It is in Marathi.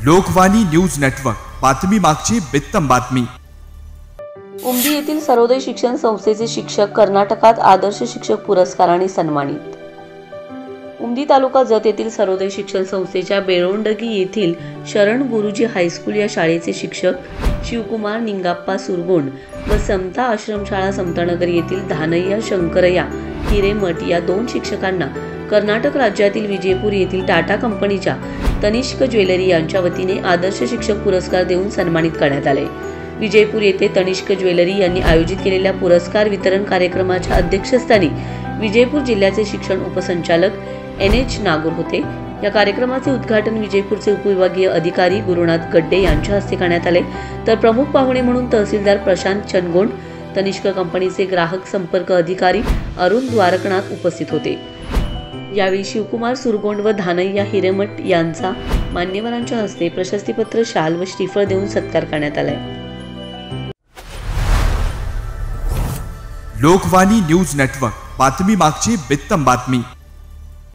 लोकवाणी न्यूज नेटवर्क, बातमी मागची बित्तम बातमी। उमदी येथील सर्वोदय शिक्षण संस्थेचे शिक्षक कर्नाटकात आदर्श शिक्षक पुरस्काराने सन्मानित। उमदी तालुका जत येथील सर्वोदय शिक्षण संस्थेच्या बेळोंडगी येथील शरण गुरुजी हायस्कूल या शाळेचे शिक्षक शिवकुमार निंगाप्पा सुरगोंड व समता आश्रमशाळा समतानगर येथील धानय्या शंकरय्या हिरेमठ या दोन शिक्षकांना कर्नाटक राज्यातील विजयपूर येथील टाटा कंपनीच्या तनिष्क ज्वेलरी यांच्या वतीने आदर्श शिक्षक पुरस्कार देऊन सन्मानित करण्यात आले। विजयपूर येथे तनिष्क ज्वेलरी यांनी आयोजित केलेल्या पुरस्कार वितरण कार्यक्रमाच्या अध्यक्षस्थानी विजयपूर जिल्ह्याचे शिक्षण उपसंचालक NH नागोर होते। या कार्यक्रमाचे उद्घाटन विजयपूरचे उपविभागीय अधिकारी गुरुनाथ गड्डे यांच्या हस्ते करण्यात आले, तर प्रमुख पाहुणे म्हणून तहसीलदार प्रशांत चनगोंड, तनिष्क कंपनीचे ग्राहक संपर्क अधिकारी अरुण द्वारकनाथ उपस्थित होते। यावेळी शिवकुमार सुरगोंड व धानय्या हिरेमठ यांचा मान्यवरांच्या हस्ते प्रशस्तीपत्र, शाल व श्रीफळ देऊन सत्कार करण्यात आला। लोकवाणी न्यूज नेटवर्क, बातमी मागची बित्तम बातमी।